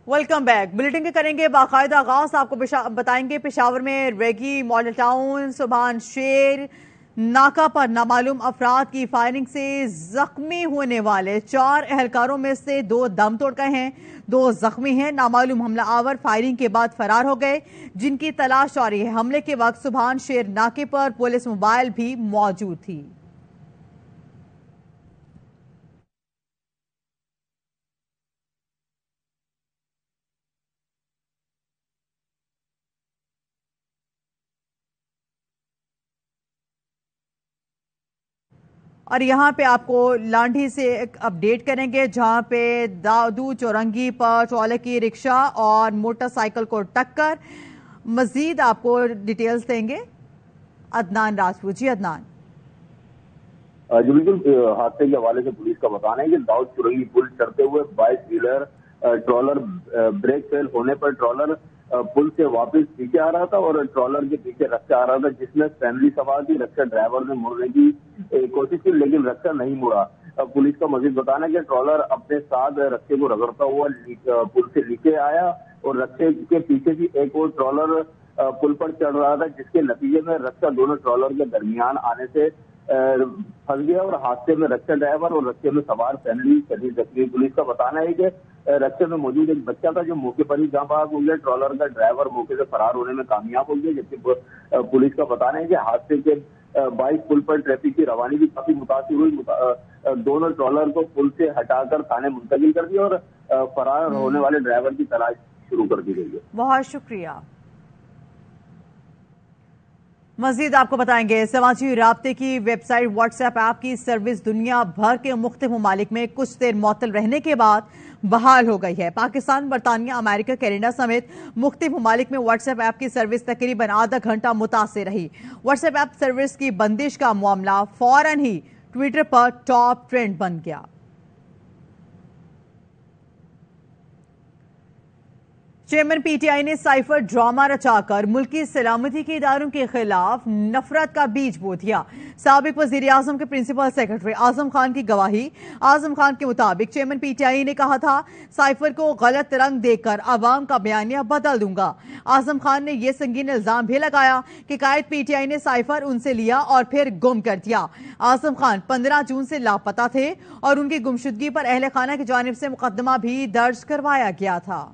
Welcome back. Bulletin کے کریں گے باقاعدہ آغاز. آپ کو بتائیں گے پشاور میں ریگی ماڈل ٹاؤن سبحان شیر ناکہ پر نامعلوم افراد کی فائرنگ سے زخمی ہونے والے 4 اہلکاروں میں سے 2 دم توڑ گئے ہیں، 2 زخمی ہیں. نامعلوم حملہ آور فائرنگ کے بعد فرار ہو گئے جن کی تلاش جاری ہے. حملے کے وقت سبحان شیر ناکے پر پولیس موبائل بھی موجود تھی. اور یہاں پہ آپ کو لانڈھی سے ایک اپڈیٹ کریں گے جہاں پہ دادو چورنگی پر ٹرالر کی رکشہ اور موٹر سائیکل کو ٹکر. مزید آپ کو ڈیٹیلز دیں گے عدنان راجپوت. جی عدنان. جی بالکل، حادثے کے حوالے سے پولیس کا بتانا ہے کہ داؤد چورنگی پل چڑھتے ہوئے 22 ویلر ٹرالر بریک فیل ہونے پر ٹرالر پل سے واپس پیچھے آ رہا تھا اور ٹرالر کے پیچھے رکشہ آ رہا تھا جس میں فیملی سوار تھی. رکشہ ڈرائیور نے مڑنے کی کوشش کی لیکن رکشہ نہیں مڑا. پولیس کا مزید بتانا ہے کہ ٹرالر اپنے ساتھ رکشے کو رگڑتا ہوا پل سے نیچے آیا اور رکشے کے پیچھے بھی ایک اور ٹرالر پل پر چڑھ رہا تھا جس کے نتیجے میں رکشہ دونوں ٹرالر کے درمیان آنے سے پھنس گیا اور حادثے میں رکشہ ڈرائیور اور رکشے میں سوار فیملی شدید زخمی. پولیس کا بتانا ہے کہ رکشے میں موجود ایک بچہ تھا جو موقع پر ہی جاں بحق ہو گیا. ٹرالر کا ڈرائیور موقع سے فرار ہونے میں کامیاب ہو گیا جبکہ پولیس کا بتانا ہے کہ حادثے کے 22 پل پر ٹریفک کی روانی بھی کافی متاثر ہوئی. دونوں ٹرالر کو پل سے ہٹا کر تھانے منتقل کر دیا اور فرار ہونے والے ڈرائیور کی تلاش شروع کر دی گئی ہے. بہت شکریہ. مزید آپ کو بتائیں گے سماجی رابطے کی website WhatsApp app کی سروس دنیا بھر کے مختلف ممالک میں کچھ دیر معطل رہنے کے بعد بحال ہو گئی ہے. پاکستان، برطانیہ، امریکہ، کینیڈا سمیت مختلف ممالک میں واٹس ایپ ایپ کی سروس تقریباً آدھا گھنٹہ متاثر رہی. واٹس ایپ ایپ سروس کی بندش کا معاملہ فوراً ہی ٹویٹر پر ٹاپ ٹرینڈ بن گیا. چیئرمین پی ٹی آئی نے سائفر ڈرامہ رچا کر ملکی سلامتی کے اداروں کے خلاف نفرت کا بیج بو دیا. سابق وزیر اعظم کے پرنسپل سیکرٹری اعظم خان کی گواہی. اعظم خان کے مطابق چیئرمین پی ٹی آئی نے کہا تھا سائفر کو غلط رنگ دے کر عوام کا بیانیہ بدل دوں گا. اعظم خان نے یہ سنگین الزام بھی لگایا کہ قائد پی ٹی آئی نے سائفر ان سے لیا اور پھر گم کر دیا. اعظم خان 15 جون سے لاپتہ تھے اور ان کی گمشدگی پر اہل خانہ کی جانب سے مقدمہ بھی درج کروایا گیا تھا.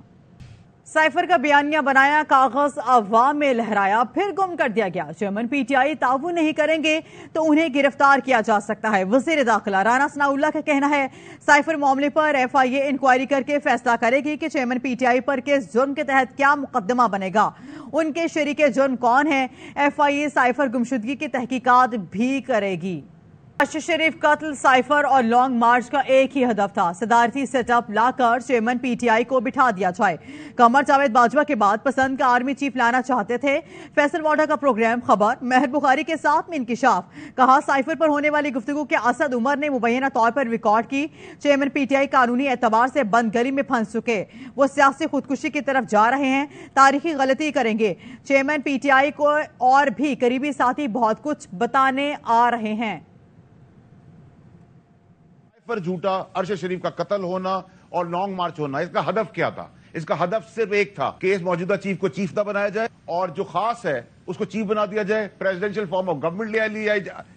سائفر کا بیانیہ بنایا، کاغذ عوام میں لہرایا، پھر گم کر دیا گیا. چیئرمین پی ٹی آئی تعاون نہیں کریں گے تو انہیں گرفتار کیا جا سکتا ہے. وزیر داخلہ رانا ثناء اللہ کا کہنا ہے سائفر معاملے پر ایف آئی اے انکوائری کر کے فیصلہ کرے گی کہ چیئرمین پی ٹی آئی پر کس جرم کے تحت کیا مقدمہ بنے گا، ان کے شریک جرم کون ہیں. ایف آئی اے سائفر گمشدگی کی تحقیقات بھی کرے گی. ارشد شریف قتل، سائفر اور لانگ مارچ کا ایک ہی ہدف تھا، صدارتی سیٹ اپ لا کر چیئرمین پی ٹی آئی کو بٹھا دیا جائے. قمر جاوید باجوہ کے بعد پسند کا آرمی چیف لانا چاہتے تھے. فیصل واڈا کا پروگرام خبر مہر بخاری کے ساتھ میں انکشاف. کہا سائفر پر ہونے والی گفتگو کے اسد عمر نے مبینہ طور پر ریکارڈ کی. چیئرمین پی ٹی آئی قانونی اعتبار سے بند گلی میں پھنس چکے، وہ سیاسی خودکشی کی طرف جا رہے ہیں، تاریخی غلطی کریں گے. چیئرمین پی ٹی آئی کو اور بھی قریبی ساتھی بہت کچھ بتانے آ رہے ہیں. پر جھوٹا ارشد شریف کا قتل ہونا اور لانگ مارچ ہونا، اس کا ہدف کیا تھا؟ اس کا ہدف صرف ایک تھا کہ اس موجودہ چیف کو چیف نہ بنایا جائے اور جو خاص ہے اس کو چیف بنا دیا جائے. پریزیڈنشل فارم آف گورنمنٹ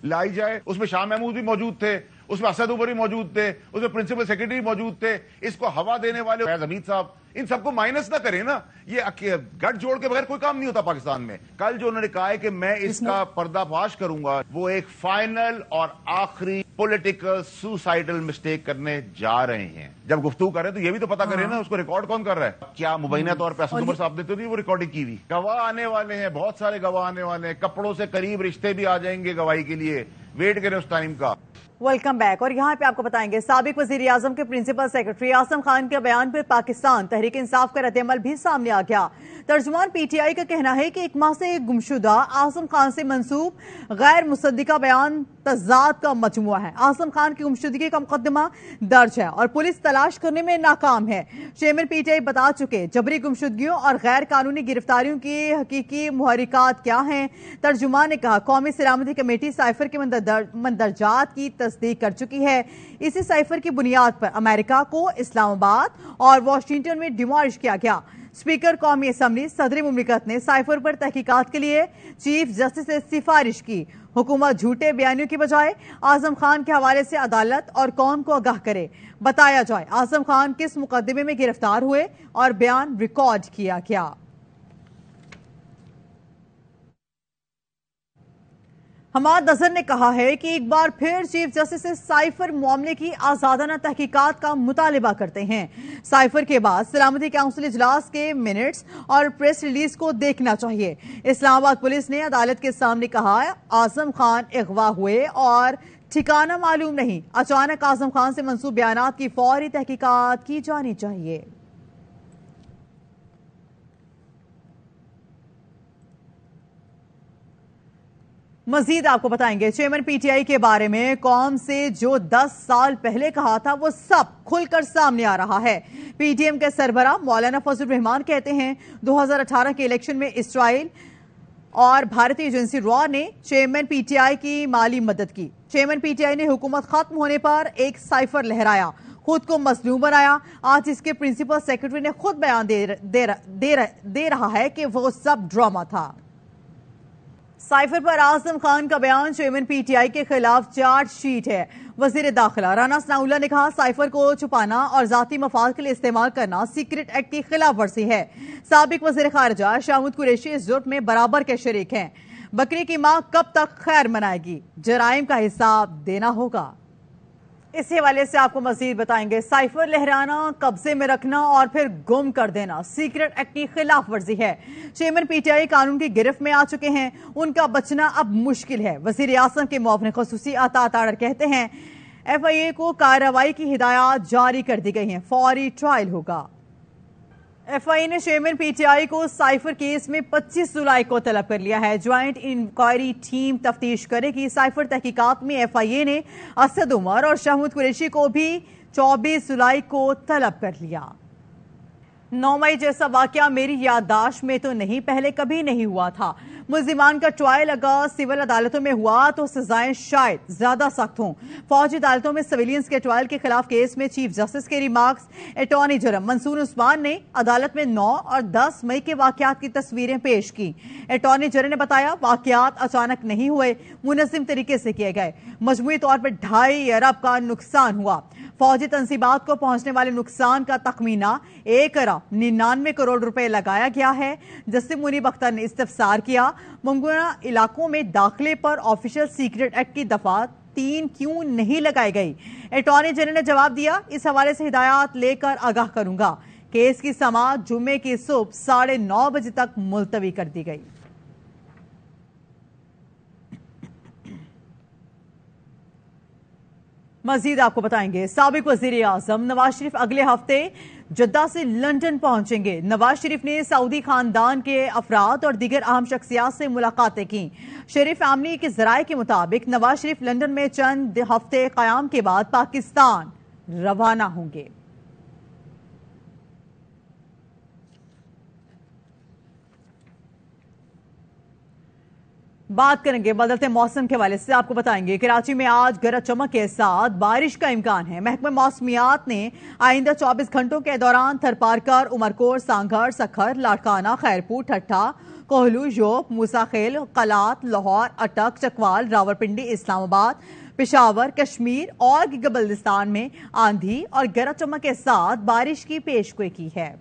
لائی جائے. اس میں شاہ محمود بھی موجود تھے، اس میں اسد عمر بھی موجود تھے، اس میں پرنسپل سیکرٹری موجود تھے. اس کو ہوا دینے والے فیض حمید صاحب، ان سب کو مائنس نہ کریں نا. یہ گٹھ جوڑ کے بغیر کوئی کام نہیں ہوتا پاکستان میں. کل جو انہوں نے کہا ہے کہ میں اس کا پردہ فاش کروں گا، وہ ایک فائنل اور آخری پولیٹیکل سوسائڈل مسٹیک کرنے جا رہے ہیں. جب گفتگو کریں تو یہ بھی تو پتا کریں نا اس کو ریکارڈ کون کر رہا ہے. کیا مبینہ طور پہ اسد عمر صاحب نے تو نہیں وہ ریکارڈنگ کی ہوئی؟ گواہ آنے والے ہیں، بہت سارے گواہ آنے والے ہیں، کپڑوں سے قریب رشتے بھی آ جائیں گے گواہی کے لیے. ویٹ کریں اس ٹائم کا. Welcome back. اور یہاں پہ آپ کو بتائیں گے سابق وزیر اعظم کے پرنسپل سیکرٹری اعظم خان کے بیان پر پاکستان تحریک انصاف کا رد عمل بھی سامنے آ گیا. ترجمان پی ٹی آئی کا کہنا ہے کہ 1 ماہ سے گمشدہ اعظم خان سے منسوب غیر مصدقہ بیان تضاد کا مجموعہ ہے. اعظم خان کی گمشدگی کا مقدمہ درج ہے اور پولیس تلاش کرنے میں ناکام ہے. چیئرمین پی ٹی آئی بتا چکے جبری گمشدگیوں اور غیر قانونی گرفتاریوں کی حقیقی محرکات کیا ہیں. ترجمان نے کہا قومی سلامتی کمیٹی سائفر کے مندرجات کی تصدیق کر چکی ہے۔ اسی سائفر کی بنیاد پر امریکہ کو اسلام آباد اور واشنگٹن میں ڈیمالش کیا گیا۔ اسپیکر قومی اسمبلی صدر مملکت نے سائفر پر تحقیقات کے لیے چیف جسٹس سے سفارش کی۔ حکومت جھوٹے بیانیوں کی بجائے اعظم خان کے حوالے سے عدالت اور قوم کو آگاہ کرے۔ بتایا جائے اعظم خان کس مقدمے میں گرفتار ہوئے اور بیان ریکارڈ کیا گیا۔ حماد اظہر نے کہا ہے کہ ایک بار پھر چیف جسٹس سے سائفر معاملے کی آزادانہ تحقیقات کا مطالبہ کرتے ہیں۔ سائفر کے بعد سلامتی کونسل اجلاس کے منٹس اور پریس ریلیز کو دیکھنا چاہیے۔ اسلام آباد پولیس نے عدالت کے سامنے کہا اعظم خان اغوا ہوئے اور ٹھکانہ معلوم نہیں۔ اچانک اعظم خان سے منسوب بیانات کی فوری تحقیقات کی جانی چاہیے۔ مزید آپ کو بتائیں گے چیئرمین پی ٹی آئی کے بارے میں قوم سے جو 10 سال پہلے کہا تھا وہ سب کھل کر سامنے آ رہا ہے۔ پی ٹی ایم کے سربراہ مولانا فضل الرحمان کہتے ہیں 2018 کے الیکشن میں اسرائیل اور بھارتی ایجنسی را نے چیئرمین پی ٹی آئی کی مالی مدد کی۔ چیئرمین پی ٹی آئی نے حکومت ختم ہونے پر ایک سائفر لہرایا، خود کو مظلوم بنایا۔ آج اس کے پرنسپل سیکرٹری نے خود بیان دے رہا ہے کہ وہ سب ڈرامہ تھا۔ سائفر پر اعظم خان کا بیان چیئرمین پی ٹی آئی کے خلاف چارج شیٹ ہے۔ وزیر داخلہ رانا ثناءاللہ نے کہا سائفر کو چھپانا اور ذاتی مفاد کے لیے استعمال کرنا سیکرٹ ایکٹ کی خلاف ورزی ہے۔ سابق وزیر خارجہ شاہ محمود قریشی اس جرم میں برابر کے شریک ہیں۔ بکری کی ماں کب تک خیر منائے گی؟ جرائم کا حساب دینا ہوگا۔ اس حوالے سے آپ کو مزید بتائیں گے سائفر لہرانا، قبضے میں رکھنا اور پھر گم کر دینا سیکرٹ ایکٹ کی خلاف ورزی ہے۔ چیئرمین پی ٹی آئی قانون کی گرفت میں آ چکے ہیں، ان کا بچنا اب مشکل ہے۔ وزیر اعظم کے معاون خصوصی عطا تاڑر کہتے ہیں ایف آئی اے کو کارروائی کی ہدایات جاری کر دی گئی ہیں، فوری ٹرائل ہوگا۔ ایف آئی اے نے چیئرمین پی ٹی آئی کو سائفر کیس میں 25 جولائی کو طلب کر لیا ہے۔ جوائنٹ انکوائری ٹیم تفتیش کرے گی۔ سائفر تحقیقات میں ایف آئی اے نے اسد عمر اور شاہ محمود قریشی کو بھی 24 جولائی کو طلب کر لیا۔ 9 مئی جیسا واقعہ میری یادداشت میں تو نہیں، پہلے کبھی نہیں ہوا تھا۔ ملزمان کا ٹرائل اگر سول عدالتوں میں ہوا تو سزائیں شاید زیادہ سخت ہوں۔ فوجی عدالتوں میں سویلینز کے ٹرائل کے خلاف کیس میں چیف جسٹس کے ریمارکس۔ اٹارنی جنرل منصور عثمان نے عدالت میں 9 اور 10 مئی کے واقعات کی تصویریں پیش کی۔ اٹارنی جنرل نے بتایا واقعات اچانک نہیں ہوئے، منظم طریقے سے کیے گئے۔ مجموعی طور پر 2.5 ارب کا نقصان ہوا۔ فوجی تنصیبات کو پہنچنے والے نقصان کا تخمینہ 1 ارب 99 کروڑ روپے لگایا گیا ہے۔ جسٹس منیب اختر نے استفسار کیا ممکنہ علاقوں میں داخلے پر آفیشل سیکرٹ ایکٹ کی دفعہ 3 کیوں نہیں لگائی گئی؟ اٹارنی جنرل نے جواب دیا اس حوالے سے ہدایات لے کر آگاہ کروں گا۔ کیس کی سماعت جمعے کی صبح 9:30 بجے تک ملتوی کر دی گئی۔ مزید آپ کو بتائیں گے سابق وزیر اعظم نواز شریف اگلے ہفتے جدہ سے لندن پہنچیں گے۔ نواز شریف نے سعودی خاندان کے افراد اور دیگر اہم شخصیات سے ملاقاتیں کی۔ شریف فیملی کے ذرائع کے مطابق نواز شریف لندن میں چند ہفتے قیام کے بعد پاکستان روانہ ہوں گے۔ بات کریں گے بدلتے موسم کے حوالے سے، آپ کو بتائیں گے کراچی میں آج گرج چمک کے ساتھ بارش کا امکان ہے۔ محکمہ موسمیات نے آئندہ 24 گھنٹوں کے دوران تھرپارکر، عمرکوٹ، سانگھر، سکھر، لاڑکانہ، خیرپور، ٹھٹھہ، کوہلو، یوب، موسیٰ خیل، قلات، لاہور، اٹک، چکوال، راولپنڈی، اسلام آباد، پشاور، کشمیر اور گلگت بلتستان میں آندھی اور گرج چمک کے ساتھ بارش کی پیشگوئی کی ہے۔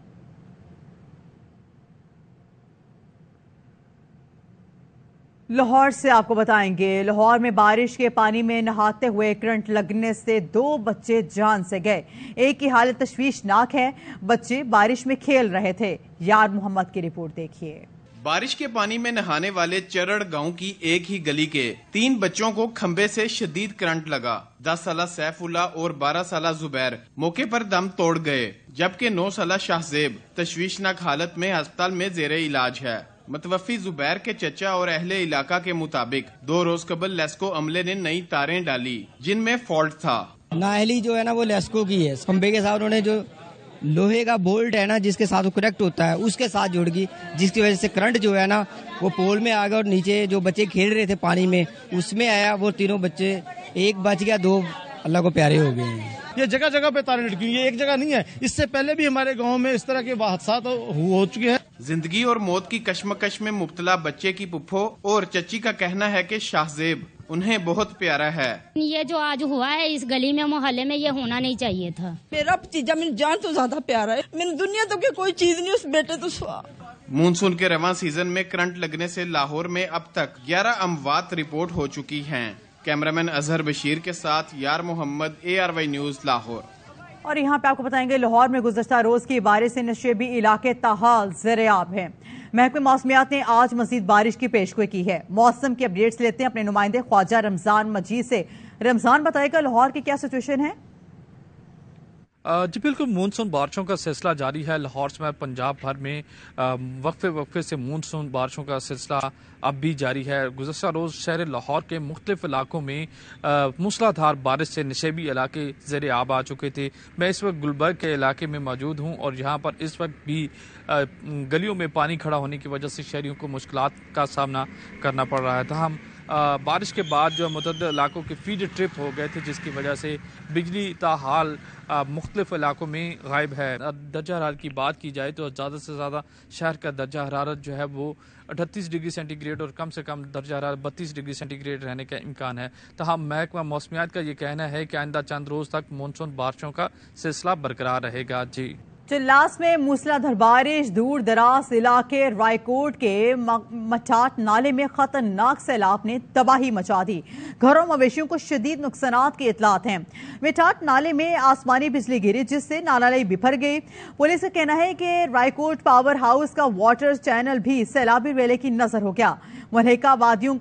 لاہور سے آپ کو بتائیں گے لاہور میں بارش کے پانی میں نہاتے ہوئے کرنٹ لگنے سے 2 بچے جان سے گئے۔ ایک کی حالت تشویشناک ہے، بچے بارش میں کھیل رہے تھے۔ یار محمد کی رپورٹ دیکھیے۔ بارش کے پانی میں نہانے والے چرڑ گاؤں کی ایک ہی گلی کے 3 بچوں کو کھمبے سے شدید کرنٹ لگا۔ 10 سالہ سیف اللہ اور 12 سالہ زبیر موقع پر دم توڑ گئے، جبکہ 9 سالہ شاہزیب تشویشناک حالت میں ہسپتال میں زیر علاج ہے۔ متوفی زبیر کے چچا اور اہل علاقہ کے مطابق 2 روز قبل لیسکو عملے نے نئی تاریں ڈالی جن میں فالٹ تھا۔ نااہلی جو ہے نا وہ لیسکو کی ہے، کھمبے کے ساتھ انہوں نے جو لوہے کا بولٹ ہے نا جس کے ساتھ وہ کنیکٹ ہوتا ہے اس کے ساتھ جڑ گئی، جس کی وجہ سے کرنٹ جو ہے نا وہ پول میں آ گیا اور نیچے جو بچے کھیل رہے تھے پانی میں اس میں آیا، وہ تینوں بچے، ایک بچ گیا، 2 اللہ کو پیارے ہو گئے ہیں۔ یہ جگہ جگہ پہ تاریں لٹکی، یہ ایک جگہ نہیں ہے، اس سے پہلے بھی ہمارے گاؤں میں اس طرح کے حادثات ہو چکے ہیں۔ زندگی اور موت کی کشمکش میں مبتلا بچے کی پھپھو اور چچی کا کہنا ہے کہ شاہ زیب انہیں بہت پیارا ہے۔ یہ جو آج ہوا ہے اس گلی میں، محلے میں، یہ ہونا نہیں چاہیے تھا۔ میرا بھتیجا میری جان تو زیادہ پیارا ہے، میری دنیا تو کوئی چیز نہیں، اس بیٹے تو سوا۔ مونسون کے رواں سیزن میں کرنٹ لگنے سے لاہور میں اب تک 11 اموات رپورٹ ہو چکی ہیں۔ کیمرامین اظہر بشیر کے ساتھ یار محمد، ARY نیوز، لاہور۔ اور یہاں پہ آپ کو بتائیں گے لاہور میں گزشتہ روز کی بارش سے نشیبی علاقے تاحال زیرآب ہیں۔ محکمہ موسمیات نے آج مزید بارش کی پیشگوئی کی ہے۔ موسم کی اپڈیٹس لیتے ہیں اپنے نمائندے خواجہ رمضان مجید سے۔ رمضان بتائے گا لاہور کی کیا سچویشن ہے؟ جی بالکل، مونسون بارشوں کا سلسلہ جاری ہے لاہور سمیت پنجاب بھر میں۔ وقفے سے مونسون بارشوں کا سلسلہ اب بھی جاری ہے۔ گزشتہ روز شہر لاہور کے مختلف علاقوں میں موسلا دھار بارش سے نشیبی علاقے زیر آب آ چکے تھے۔ میں اس وقت گلبرگ کے علاقے میں موجود ہوں اور یہاں پر اس وقت بھی گلیوں میں پانی کھڑا ہونے کی وجہ سے شہریوں کو مشکلات کا سامنا کرنا پڑ رہا ہے۔ تاہم بارش کے بعد جو متعدد علاقوں کے فیڈ ٹرپ ہو گئے تھے، جس کی وجہ سے بجلی تاحال مختلف علاقوں میں غائب ہے۔ درجہ حرارت کی بات کی جائے تو زیادہ سے زیادہ شہر کا درجہ حرارت جو ہے وہ 38 ڈگری سینٹی گریڈ اور کم سے کم درجہ حرارت 32 ڈگری سینٹی گریڈ رہنے کا امکان ہے۔ تاہم محکمہ موسمیات کا یہ کہنا ہے کہ آئندہ چند روز تک مونسون بارشوں کا سلسلہ برقرار رہے گا۔ جی، چلاس میں موسلا دھار بارش، دور دراز علاقے رائے کوٹ کے مٹاٹ نالے میں خطرناک سیلاب نے تباہی مچا دی۔ گھروں مویشیوں کو شدید نقصانات کی اطلاعات ہیں۔ مٹاٹ نالے میں آسمانی بجلی گری جس سے نالہ بپھر گئی۔ پولیس کا کہنا ہے کہ رائے کوٹ پاور ہاؤس کا واٹر چینل بھی سیلابی ویلے کی نظر ہو گیا۔ ملحقہ وادیوں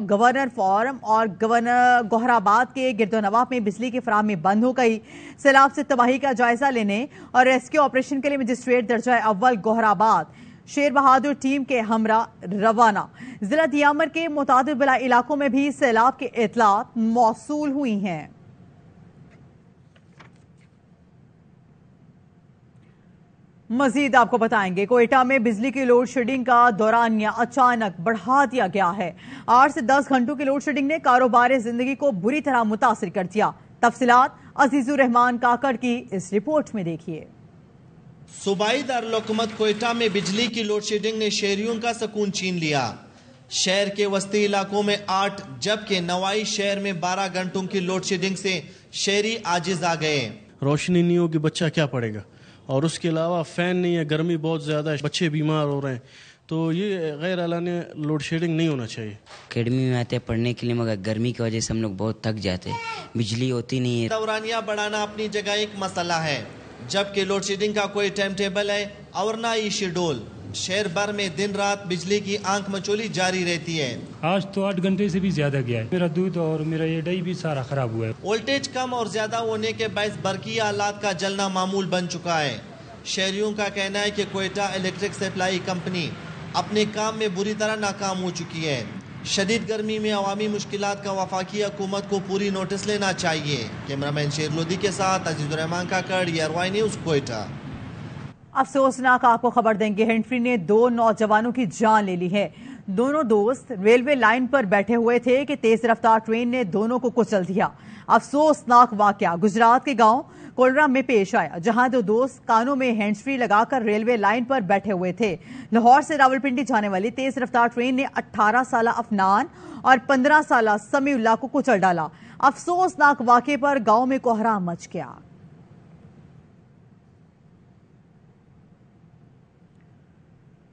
گورنر فارم اور گورنر گوہرآباد کے گرد و نواح میں بجلی کی فراہمی بند ہو گئی۔ سیلاب سے تباہی کا جائزہ لینے اور ریسکیو آپریشن کے لیے مجسٹریٹ درجہ اول گوہرآباد شیر بہادر ٹیم کے ہمراہ روانہ۔ ضلع دیامر کے متعدد بلا علاقوں میں بھی سیلاب کی اطلاعات موصول ہوئی ہیں۔ مزید آپ کو بتائیں گے کوئٹہ میں بجلی کی لوڈ شیڈنگ کا دورانیہ اچانک بڑھا دیا گیا ہے۔ 8 سے 10 گھنٹوں کی لوڈ شیڈنگ نے کاروبار زندگی کو بری طرح متاثر کر دیا۔ تفصیلات عزیز الرحمان کاکڑ کی اس رپورٹ میں دیکھیے۔ صوبائی دارالحکومت کوئٹہ میں بجلی کی لوڈ شیڈنگ نے شہریوں کا سکون چھین لیا۔ شہر کے وسطی علاقوں میں 8 جبکہ نوائی شہر میں 12 گھنٹوں کی لوڈ شیڈنگ سے شہری عاجز آ گئے۔ روشنی نہیں ہوگی بچہ کیا پڑے گا، اور اس کے علاوہ فین نہیں ہے، گرمی بہت زیادہ ہے، بچے بیمار ہو رہے ہیں، تو یہ غیر اعلانیہ لوڈ شیڈنگ نہیں ہونا چاہیے۔ اکیڈمی میں آتے ہیں پڑھنے کے لیے مگر گرمی کی وجہ سے ہم لوگ بہت تھک جاتے ہیں، بجلی ہوتی نہیں ہے۔ دورانیہ بڑھانا اپنی جگہ ایک مسئلہ ہے، جبکہ لوڈ شیڈنگ کا کوئی ٹائم ٹیبل ہے اور نہ ہی شیڈول۔ شہر بھر میں دن رات بجلی کی آنکھ مچولی جاری رہتی ہے۔ آج تو 8 گھنٹے سے بھی زیادہ گیا ہے، میرا دودھ اور میرا یہ ڈائی بھی سارا خراب ہوا ہے۔ وولٹیج کم اور زیادہ ہونے کے باعث برقی آلات کا جلنا معمول بن چکا ہے۔ شہریوں کا کہنا ہے کہ کوئٹہ الیکٹرک سپلائی کمپنی اپنے کام میں بری طرح ناکام ہو چکی ہے۔ شدید گرمی میں عوامی مشکلات کا وفاقی حکومت کو پوری نوٹس لینا چاہیے۔ کیمرامین شیر لودھی کے ساتھ عزیز الرحمان کاکڑ، ARY نیوز، کوئٹہ۔ افسوسناک آپ کو خبر دیں گے، ہینڈ فری نے 2 نوجوانوں کی جان لے لی ہے۔ دونوں دوست ریلوے لائن پر بیٹھے ہوئے تھے کہ تیز رفتار ٹرین نے دونوں کو کچل دیا۔ افسوسناک واقعہ گجرات کے گاؤں کولرا میں پیش آیا، جہاں 2 دوست کانوں میں ہینڈ فری لگا کر ریلوے لائن پر بیٹھے ہوئے تھے۔ لاہور سے راولپنڈی جانے والی تیز رفتار ٹرین نے 18 سالہ افنان اور 15 سالہ سمیع اللہ کو کچل ڈالا۔ افسوسناک واقعے پر گاؤں میں کوہرام مچ گیا۔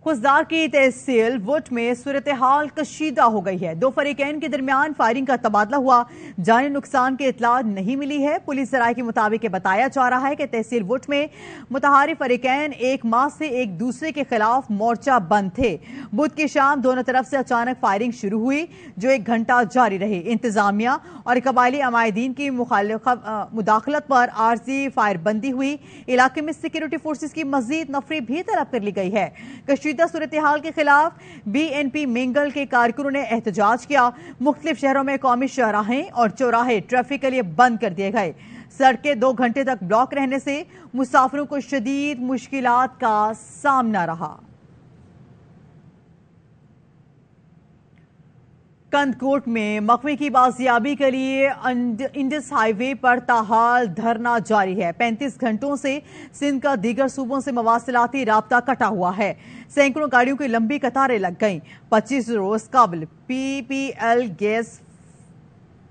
خزدار کی تحصیل وٹ میں صورتحال کشیدہ ہو گئی ہے۔ 2 فریقین کے درمیان فائرنگ کا تبادلہ ہوا، جانی نقصان کی اطلاع نہیں ملی ہے۔ پولیس ذرائع کے مطابق بتایا جا رہا ہے کہ تحصیل وٹ میں متحارب فریقین 1 ماہ سے ایک دوسرے کے خلاف مورچہ بند تھے۔ بدھ کی شام دونوں طرف سے اچانک فائرنگ شروع ہوئی جو 1 گھنٹہ جاری رہی۔ انتظامیہ اور قبائلی عمائدین کی مداخلت پر عارضی فائر بندی ہوئی۔ علاقے میں سیکیورٹی فورسز کی مزید نفری بھی طلب کر لی گئی ہے۔ صورتحال کے خلاف BNP منگل کے کارکنوں نے احتجاج کیا۔ مختلف شہروں میں قومی شاہراہیں اور چوراہے ٹریفک کے لیے بند کر دیے گئے۔ سڑکیں 2 گھنٹے تک بلاک رہنے سے مسافروں کو شدید مشکلات کا سامنا رہا۔ کندکوٹ میں مقوی کی بازیابی کے لیے انڈس ہائی وے پر تاحال دھرنا جاری ہے۔ 35 گھنٹوں سے سندھ کا دیگر صوبوں سے مواصلاتی رابطہ کٹا ہوا ہے۔ سینکڑوں گاڑیوں کی لمبی قطاریں لگ گئیں۔ 25 روز قبل PPL گیس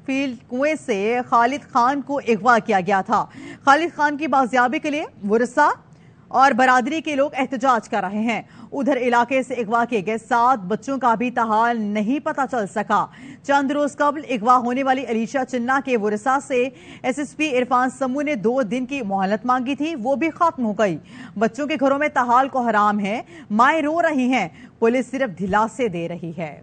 فیلڈ کنویں سے خالد خان کو اغوا کیا گیا تھا۔ خالد خان کی بازیابی کے لیے ورثاء اور برادری کے لوگ احتجاج کر رہے ہیں۔ ادھر علاقے سے اغوا کیے گئے 7 بچوں کا بھی تاحال نہیں پتہ چل سکا۔ چند روز قبل اغوا ہونے والی علیشہ چنّا کے ورثاء سے SSP عرفان سمو نے 2 دن کی مہلت مانگی تھی، وہ بھی ختم ہو گئی۔ بچوں کے گھروں میں تاحال کو حرام ہے، مائیں رو رہی ہیں، پولیس صرف دھلاسے دے رہی ہے۔